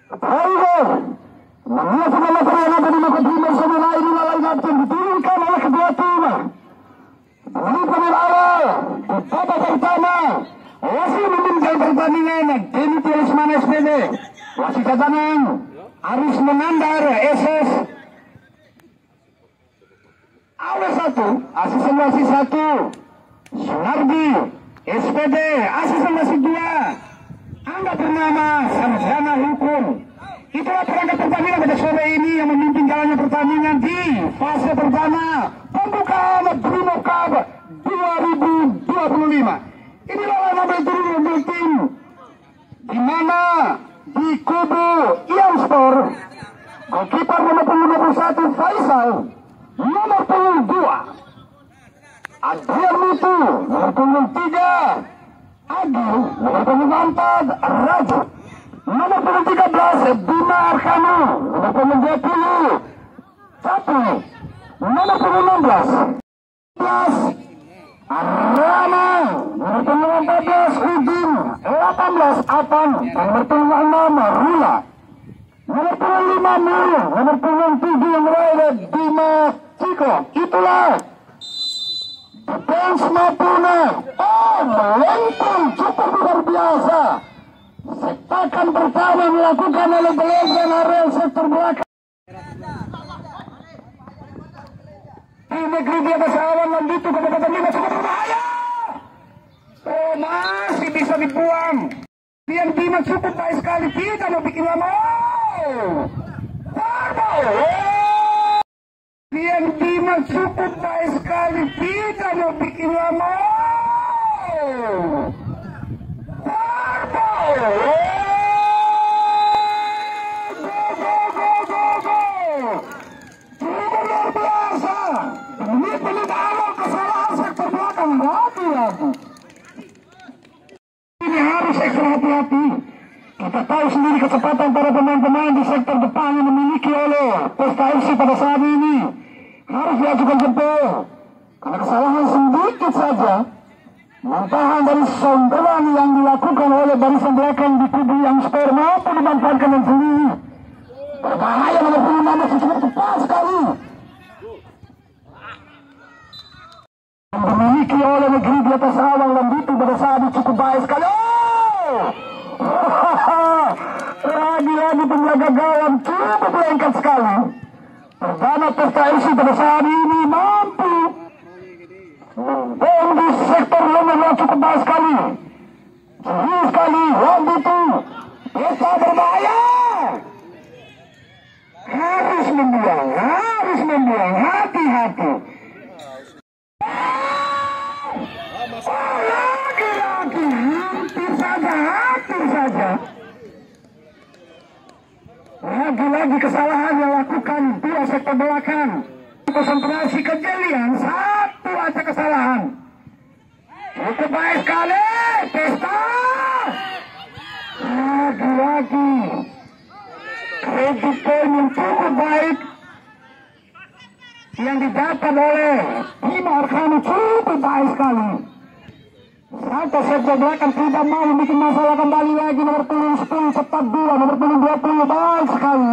Tiger mengaku nama perayaan dari Makobrimo Semula ini lalai Kapten diturunkan oleh kedua tim. Lalu pemain awal di babak pertama wasit memimpin pertandingan tim Tirisman SPD. Wasit cadangan Aris Menandar SS AW1, asisten wasit 1 Sunardi SPD, asisten wasit 2 Angga bernama Sarjana Hukum. Itulah perangkat pertandingan pada sore ini yang memimpin jalannya pertandingan di fase pertama pembukaan Brimo Cup 2025. Inilah nomor turun tim di mana di kubu Ian Store goalkeeper nomor 21 Faisal, nomor 2 Adrian Mutu, nomor 3 Agil, nomor 4 Raju, nomor 13 Bima Arkanu, nomor 20 Capri, nomor 16 Rama, nomor 14 Udin, 18 Apan, nomor 26 Rula, nomor 25 Nurul, nomor 27 yang lain Bima Ciko. Itulah defense Mapuna. Melempar cukup luar biasa. Setakan pertama dilakukan oleh Belajan area sektor belakang. Tim negeri di atas awan Lambitu kedapatan 5 cukup berbahaya. Oh, masih bisa dibuang. Yang Bima cukup baik sekali. Kita mau bikin lama. Yang Bima cukup baik sekali. Kita mau bikin lama. Ini harus ekstra hati-hati. Kita tahu sendiri kecepatan para pemain-pemain di sektor depan yang dimiliki oleh Pesta FC pada saat ini harus diajukan jempol. Karena kesalahan sedikit saja, mantahan dari sondelan yang dilakukan oleh barisan belakang di kubu yang skor mampu dimanfaatkan dan sendiri. Berbahaya nomor 6 masih cukup cepat sekali. Yang dimiliki oleh negeri di atas awang Lambitu pada saat ini cukup baik sekali. Lagi-lagi penjaga gawang cukup lengkap sekali. Perdana Pesta FC pada saat ini mampu membom di sektor lemah yang cukup baik sekali. Serius sekali Lambitu. Pesta berbahaya. Harus membuang, hati-hati. Lagi-lagi hampir saja. Lagi-lagi kesalahan yang lakukan dua sektor belakang. Konsentrasi kejelian, satu aja kesalahan. Cukup baik sekali, Pesta. Lagi-lagi kredit poin yang cukup baik yang didapat oleh Bima Arkanu cukup baik sekali. Sampai sektor belakang tidak mau bikin masalah kembali lagi. Nomor 10 cepat 2, nomor 20 baik sekali.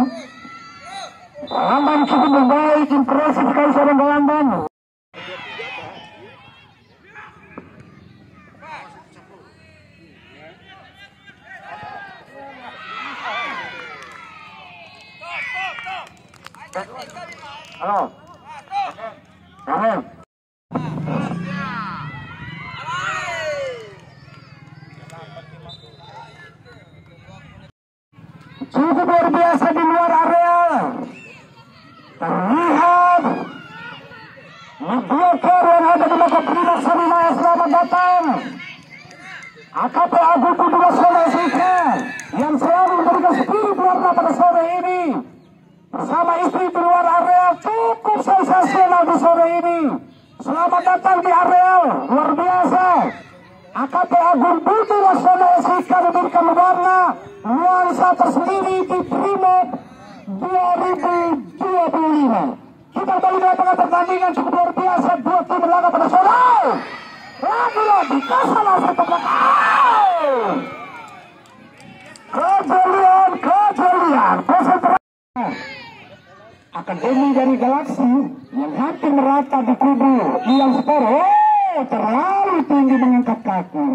Galandan cukup baik, impresif sekali seorang Galandan. Halo. Amin. Cukup luar biasa di luar area. Terlihat ngeblokir yang ada di Makobrimo Semula. Selamat datang AKP Agung Putra Sika yang selalu memberikan spirit warna pada sore ini bersama istri di luar area. Cukup sensasional di sore ini. Selamat datang di areal luar biasa. AKP Agung Putra Sika memberikan warna nuansa tersendiri di Brimo 2025. Kita kembali ke tengah pertandingan cukup luar biasa. Dua tim berlaga pada sore. Lagi-lagi kesalahan satu belakang. Kejelian. Pose terakhir Akademi dari Galaksi yang hampir merata di kubu Ian Sport. Oh, terlalu tinggi mengangkat kaki.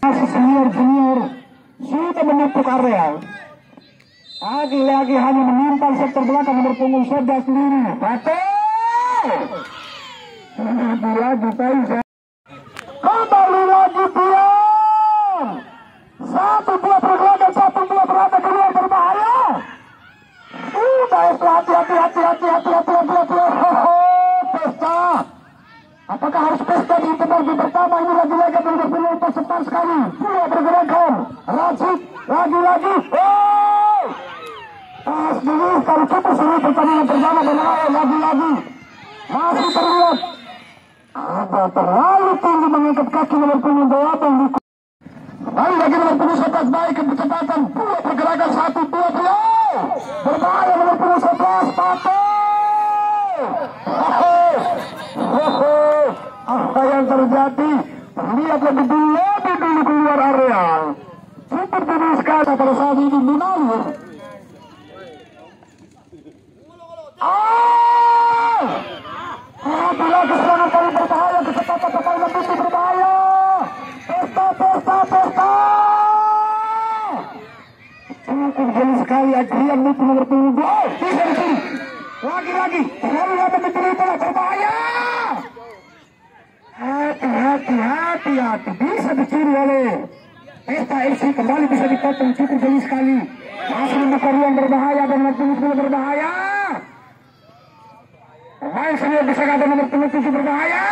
Masih junior sudah menutup area. Lagi-lagi hanya menimpa sektor belakang nomor punggung 11 sendiri. Kembali lagi Pian. Satu dua pergerakan, satu dua berada keluar berbahaya. Hati-hati. Pesta. Apakah harus pesta di interview pertama? Ini lagi-lagi benar-benar cepat sekali. Dua pergerakan. Rajik lagi-lagi. Pas dulu kalau kita suruh pertandingan pertama benar lagi-lagi. Masih terlihat ada terlalu tinggi mengangkat kaki nomor punggung 8. Baik lagi nomor punggung 11 baik kecepatan. Dua pergerakan, satu dua beliau. Berbahaya nomor punggung 11 Pato. Apa yang terjadi? Lihat lebih dulu keluar area. Seperti ini sekali pada saat ini mengalir. Bila keserangan paling berbahaya, kecepatan paling lebih berbahaya. Pesta. Cukup jeli sekali Adrian itu nomor punggung 2. Bisa di sini. Lagi-lagi. Terlalu lama betul-betul berbahaya. Hati-hati. Bisa dicuri oleh Pesta FC. Kembali bisa dipotong. Cukup jeli sekali. Masih membuka ruang berbahaya dan nomor punggung 10 berbahaya. Pemain senior bisa ada nomor punggung 7 berbahaya.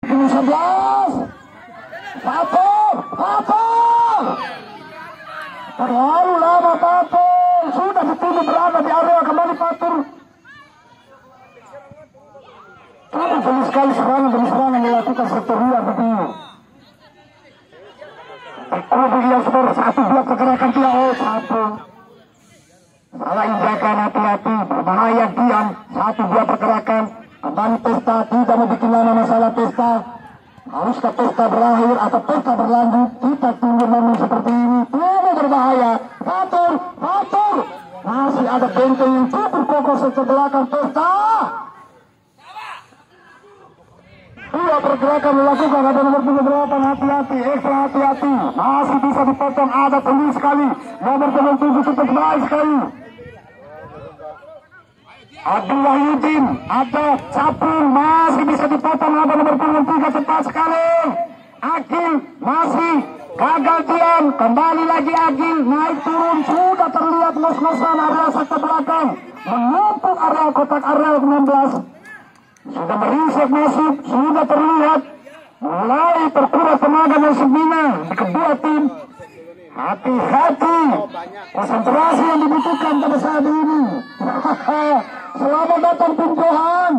Punggung 11. Pato. Terlalu lama Pato. Sudah dituduh berada di area kembali Patur. Terlalu jauh sekali serangan melakukan sektorial begini. Kubu Ian Sport 1-2 pergerakan dia. Satu. Salah injakan, hati-hati. Berbahaya Dian. 1-2 pergerakan. Kembali Pesta. Tidak mau bikin lama masalah Pesta. Haruskah Pesta berakhir atau Pesta berlanjut? Kita tunggu momen seperti ini. Tidak berbahaya. Patur. Masih ada benteng yang cukup kokoh sektor belakang Pesta. Dua pergerakan dilakukan, ada nomor 8, hati-hati, ekstra hati-hati. Masih bisa dipotong, ada tinggi sekali. Nomor 7 cukup baik sekali. Abdullah Yudin, ada Capung, masih bisa dipotong, ada nomor 3 cepat sekali. Agil masih gagal Dian, kembali lagi Agil, naik turun, sudah terlihat ngos-ngosan area sektor belakang. Menumpuk area kotak area 16. Sudah meringsek masuk, sudah terlihat mulai terkuras tenaga dan stamina di kedua tim. Hati-hati, konsentrasi yang dibutuhkan pada saat ini. Selamat datang tim Johan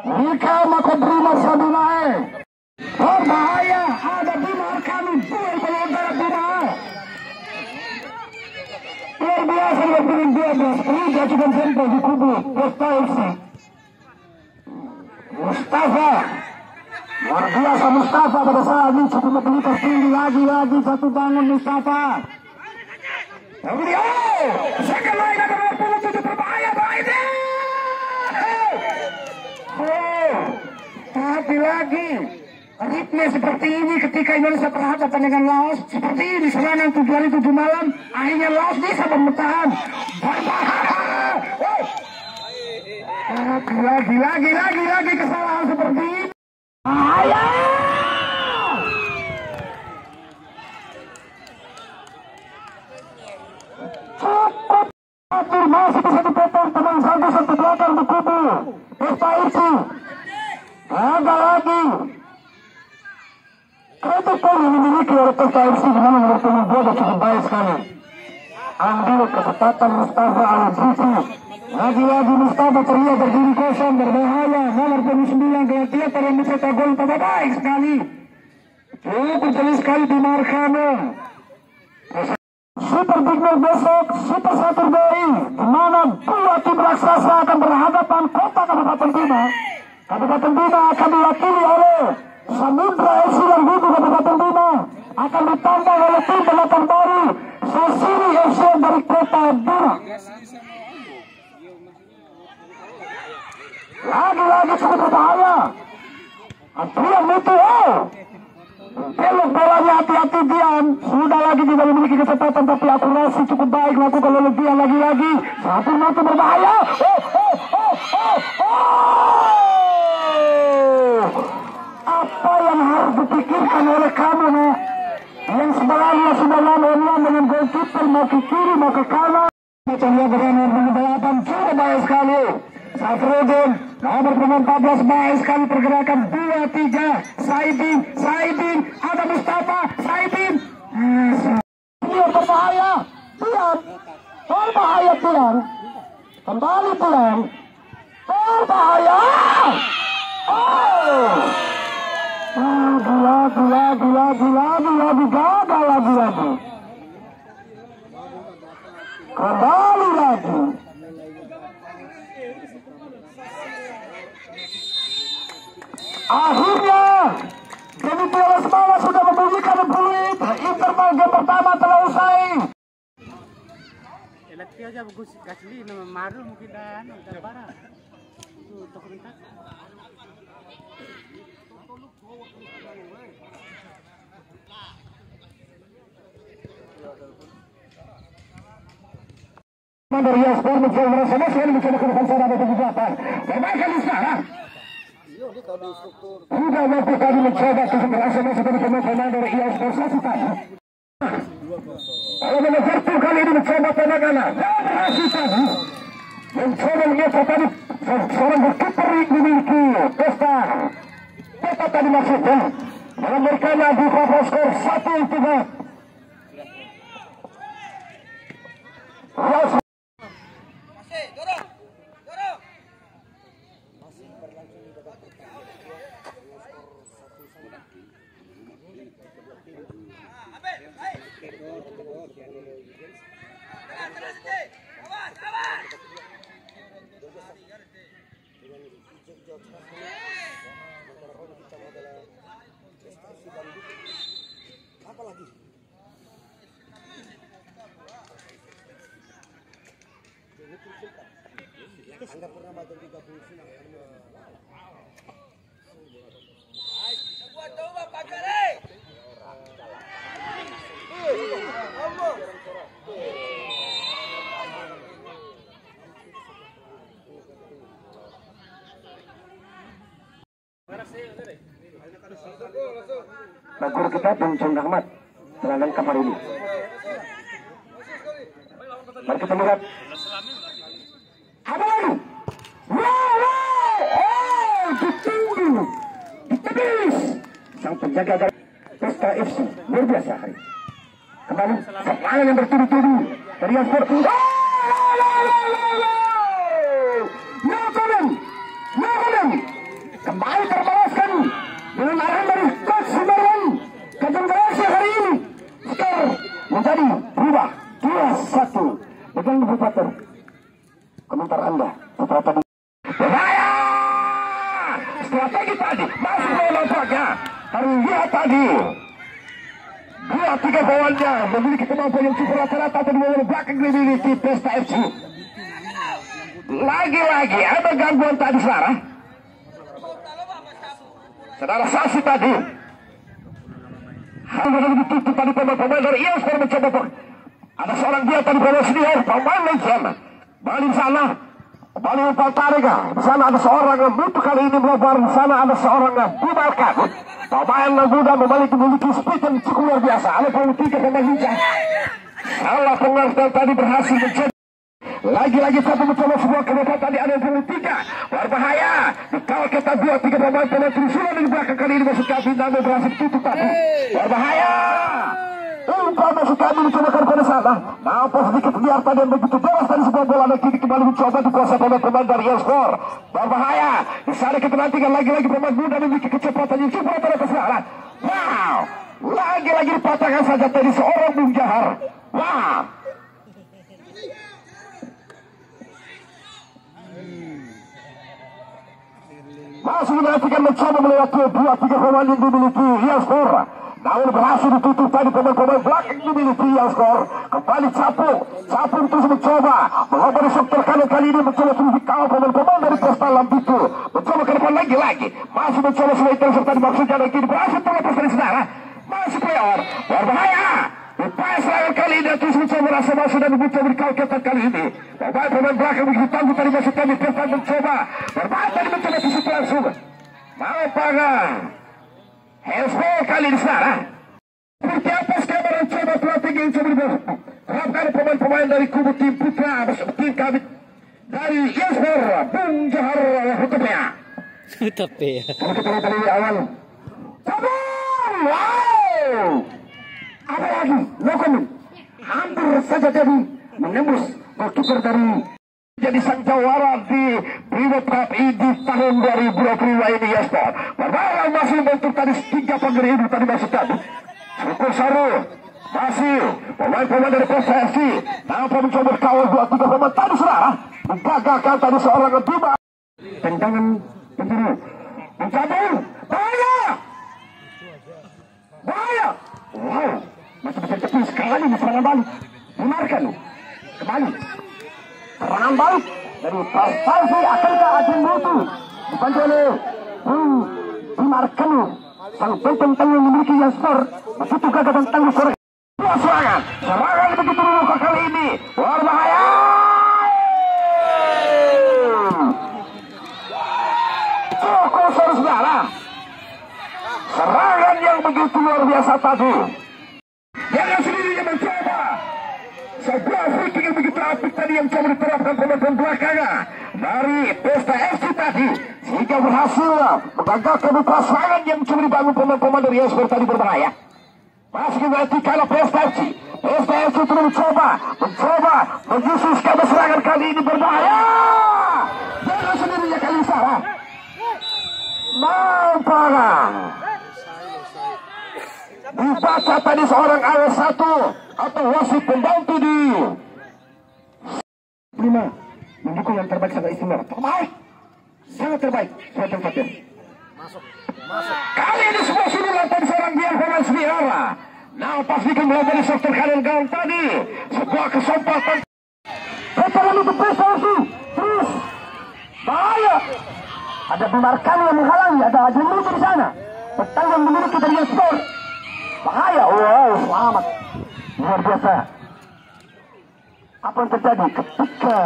Nika Makobrima Sabunae. Berbahaya, ada Bima Arkani, duel pelontaran Bima. Luar biasa dengan pilih 12, Liga Cuman Sempel di kubu Pesta FC. Mustafa, luar biasa Mustafa pada saat ini cukup mobilitas tinggi. Lagi satu bangun Mustafa. Kemudian second line ada nomor 7 berbahaya ini. Tapi lagi ritme seperti ini ketika Indonesia berhadapan dengan Laos seperti ini serangan 7 hari 7 malam, akhirnya Laos bisa bertahan. Lagi kesalahan seperti ini. Bahaya. Cukup. Masih bisa dipotong teman satu belakang di kubu Pesta FC. Ada lagi. Kritik poin yang dimiliki oleh Pesta FC di mana nomor 2 cukup baik sekali. Ambil kecepatan Mustafa Al-Zizi. Lagi-lagi Mustafa terlihat berdiri kosong berbahaya. Nomor 9 Gladiator yang mencetak gol pada baik sekali. Cukup jeli sekali di Markano. Super Big Match besok, Super Saturday, di mana dua tim raksasa akan berhadapan. Kota Kabupaten Bima. Kabupaten Bima akan diwakili oleh Samudra FC yang Gugu Kabupaten Bima akan ditambah oleh tim pendatang baru Sasiri FC dari Kota Bima. Lagi-lagi cukup berbahaya. Antrian itu belok bolanya, hati-hati Dian. Sudah lagi tidak memiliki kecepatan tapi akurasi cukup baik lakukan oleh Dian. Lagi-lagi satu meter berbahaya. Apa yang harus dipikirkan oleh kamu nih? Yang sebelahnya sudah lawan dengan goalkeeper mau ke kiri mau ke kanan. Macam yang berani mengembalakan sudah baik sekali. Safrudin nomor 14 baik sekali pergerakan 2-3 Saidin ada Mustafa Saidin dia berbahaya Tian berbahaya Tian kembali Tian berbahaya lagi gagal lagi kembali lagi. Akhirnya Demikian semangat sudah membunyikan peluit. Interval game pertama telah usai. Elati aja bagus kasih nama maru mungkin dan parah. Itu dokumentasi. Dari Sport mencoba merasa sekali mencoba ke depan sana ada kegagalan. Perbaikan di sana. Sudah mampu tadi mencoba untuk merasa masuk ke pemain dari Sport satu tadi. Kalau Liverpool kali ini mencoba penanganan. Berhasil tadi. Mencoba melihat tadi seorang berkiper memiliki Pesta tadi maksudnya. Memberikan di papan skor 1-3. Anda pernah baca 30 final. Coba pakare. Guru kita Bung Rahmat telah lengkap hari ini. Mari kita lihat. Apa lagi? Ditebis. Sang penjaga Pesta FC luar biasa hari. Kembali serangan yang bertubi-tubi dari Sport. No, kembali terbalaskan dengan arahan dari Coach Sumarwan. Konsentrasi hari ini skor menjadi berubah 2-1. Pegang Bupater. Komentar Anda setelah tadi bahaya strategi tadi masih mau nampaknya tapi lihat tadi 2-3 bawahnya memiliki kemampuan yang cukup rata-rata tadi dari belakang dimiliki Pesta FC. Lagi-lagi ada gangguan tadi saudara saksi tadi harus ditutup tadi pemain dari Sport mencoba ada seorang dia tadi pemain senior pemain legend balik sana, balik Paltarega. Di sana ada seorang yang butuh kali ini melebar. Di sana ada seorang yang bubarkan. Pemain muda memiliki speed yang cukup luar biasa. Ada politika pemain lincah. Salah pengertian tadi berhasil mencoba. Lagi-lagi satu mencoba sebuah kebetulan tadi ada politika. Berbahaya. Kalau kita 2-3 pemain Trisulan di belakang kali ini masuk kaki dan berhasil tutup tadi. Berbahaya. Umpan masuk kami dicobakan pada sana. Mampu sedikit liar tadi yang begitu deras dari sebuah bola dan kini kembali mencoba dikuasai pemain dari Sport. Berbahaya. Di sana kita nantikan lagi-lagi pemain muda memiliki kecepatan yang cukup rata-rata kesalahan. Wow. Lagi-lagi dipatahkan saja tadi seorang Bung Jahar. Wow. Masuk perhatikan mencoba melewati 2-3 pemain yang dimiliki Yaspor. Namun berhasil ditutup tadi pemain-pemain belakang dimiliki Yaspor. Kembali Capung terus mencoba mengubah di sektor kanan kali ini, mencoba terus dikawal pemain-pemain dari Pesta Lambitu. Mencoba ke depan lagi. Masih mencoba selain serta dimaksudnya dan kini berhasil terlepas dari saudara. Masih player berbahaya. Upaya serangan kali ini terus mencoba merasa masuk dan mencoba dikawal ketat kali ini. Pemain belakang begitu tangguh tadi masuk kami Pesta mencoba berbahaya tadi mencoba tusuk langsung. Mau pangan Hesbol kali ini saudara. Seperti apa skema dan coba strategi yang coba diterapkan pemain-pemain dari kubu tim Putra bersama tim kami dari Hesbol Bung Johar Hutapea. Tadi awal Tabung! Wow! Apa lagi? Lokomen hampir saja jadi menembus goalkeeper dari jadi sang jawara di Privat Cup di tahun 2022 ini Yaspor. Berbahaya masih membentuk tadi 3 pengeri itu tadi masuk tadi. Cukup Saru masih pemain-pemain dari PSSI tanpa mencoba kawal 2-3 pemain tadi saudara. Menggagalkan tadi seorang tiba. Tendangan penjuru. Mencabung. Bahaya. Wow. Masih bisa tepi sekali di serangan balik. Benarkan. Kembali. Serangan balik dari Prestasi akankah Adin Mutu dibantu oleh Dimarkan sang benteng yang memiliki Yaspor. Begitu gagal tentang sore. Serangan begitu dulu kali ini luar bahaya. Cukup saudara. Serangan yang begitu luar biasa tadi. Yang sendirinya mencoba sebuah free yang begitu apik tadi yang coba diterapkan pemain belakangnya dari Pesta FC tadi sehingga berhasil menggagalkan serangan yang coba dibangun pemain-pemain dari Yaspor tadi berbahaya. Masih nanti kalau Pesta FC terus mencoba menyusul skema serangan kali ini berbahaya. Jangan sendirinya kali salah. Mampangan dibaca tadi seorang AS1 atau wasit pembantu di 5 mendukung yang terbaik sangat istimewa. Sangat terbaik. Masuk. Kali ini semua sudah lantai seorang biar pemain Semiara. Nah pastikan melakukan di sektor kanan gawang tadi. Sebuah kesempatan. Leparan itu prestasi. Terus bahaya. Ada Bimarkan yang menghalangi. Ada Adin Mutu di sana. Petang yang memiliki dari Yaspor. Bahaya. Wow, selamat. Luar biasa. Apa yang terjadi ketika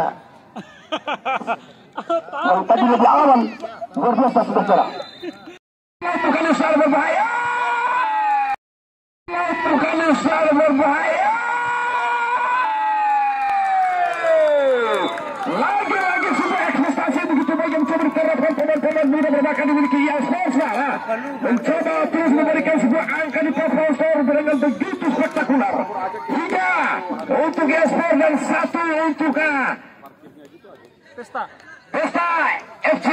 yang tadi lebih awal? Luar biasa saudara. Bukan usaha berbahaya. Bukan usaha berbahaya. Lagi-lagi sebuah ekspektasi begitu baik yang coba diterapkan pemain-pemain muda berbakat dimiliki Yaspor. Mencoba terus memberikan sebuah angka di papan skor dengan begitu spektakuler. 3 untuk Yaspor dan 1 untuk Pesta FC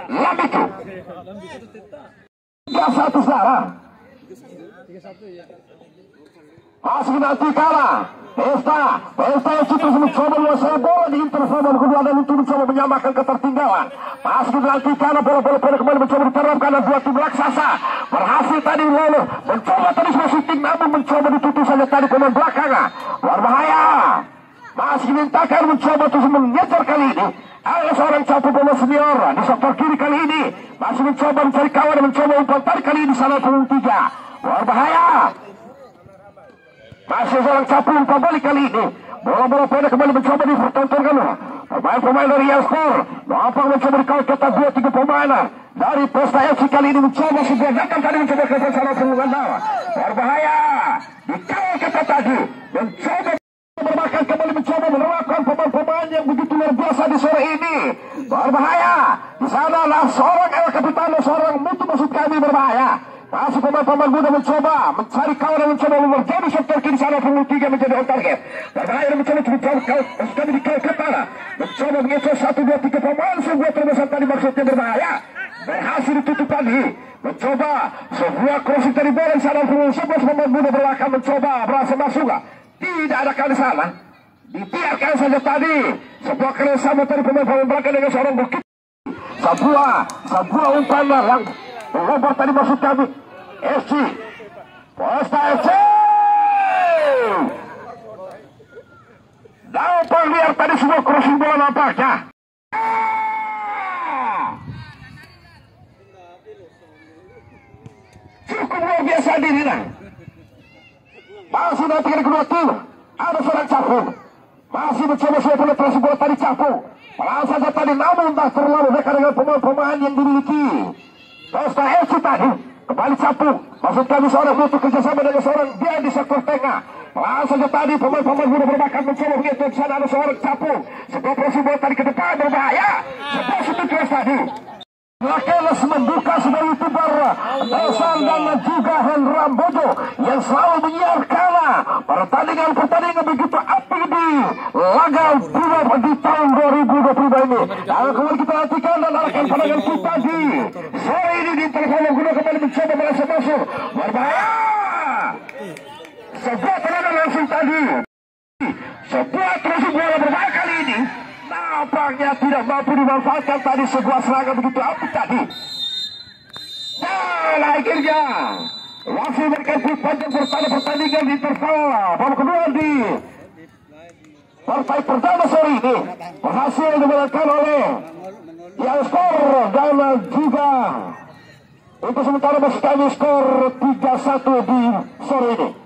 Lambitu. 3-1 saudara. Masih nanti kalah. Pesta FC terus mencoba menguasai bola di interval kedua dan untuk mencoba menyamakan ketertinggalan. Masih nanti kalah bola-bola kembali mencoba diterapkan dan 2 tim raksasa berhasil tadi lalu mencoba tadi shooting namun mencoba ditutup saja tadi pemain belakangnya. Luar bahaya. Masih mintakan mencoba terus mengejar kali ini. Ada seorang capu pemain senior di sektor kiri kali ini masih mencoba mencari kawan dan mencoba umpan tarik kali ini sana pun 3. Luar bahaya. Masih seorang capu umpan balik kali ini. Bola-bola pendek kembali mencoba dipertontonkan. Pemain-pemain dari Yaspor Bapak mencoba dikawal ketat 2-3 pemain dari Pesta FC kali ini mencoba sebuah datang tadi mencoba ke sana pengumuman bawah. Luar bahaya. Dikawal ketat tadi mencoba bermakan kembali mencoba menerapkan pemain-pemain yang begitu luar biasa di sore ini. Berbahaya. Di sana lah seorang El Capitano, seorang Mutu maksud kami berbahaya. Masih pemain-pemain muda mencoba mencari kawan dan mencoba mengerjakan sektor kiri sana pengul 3 menjadi on target. Berbahaya dan mencoba maksud kami dikawal kepala. Mencoba mengejar 1-2-3 pemain sebuah terobosan tadi maksudnya berbahaya. Berhasil ditutup tadi. Mencoba sebuah crossing dari bola di sana pengul 11 pemain muda belakang mencoba berhasil masuk. Tidak ada kali salah. Dibiarkan saja tadi. Sebuah kerjasama dari pemain belakang dengan seorang bukit. sebuah umpan yang berubah tadi maksud kami FC Posta FC dapat lihat tadi sebuah crossing bola nampaknya cukup luar biasa dirinya. Masih nanti kedua tim ada seorang Capung masih mencoba penetrasi bola tadi Capung pelan saja tadi namun tak terlalu dekat dengan pemain-pemain yang dimiliki Posta FC tadi. Kembali Capung maksud kami seorang butuh kerjasama dengan seorang dia di sektor tengah pelan saja tadi pemain-pemain muda berbakat mencoba begitu di sana ada seorang Capung sebuah proses bola tadi ke depan berbahaya sebuah sudut keras tadi Lakeles membuka sebagai youtuber Nelson dan juga Hendra Bojo yang selalu menyiarkan pertandingan begitu apik di laga Prima di tahun 2022 ini. Dan kemudian kita nantikan dan arahkan pandangan kita di sore ini di telepon guna kembali mencoba merasa masuk berbahaya. Sebuah tendangan langsung tadi. Sebuah terus bola berbahaya kali ini. Nampaknya tidak mampu dimanfaatkan tadi sebuah serangan begitu apik tadi. Dan akhirnya langsung memberikan panjang bertanda pertandingan di interval babak kedua di partai pertama sore ini berhasil dimenangkan oleh yang skor dan juga untuk sementara masih kami skor 3-1 di sore ini.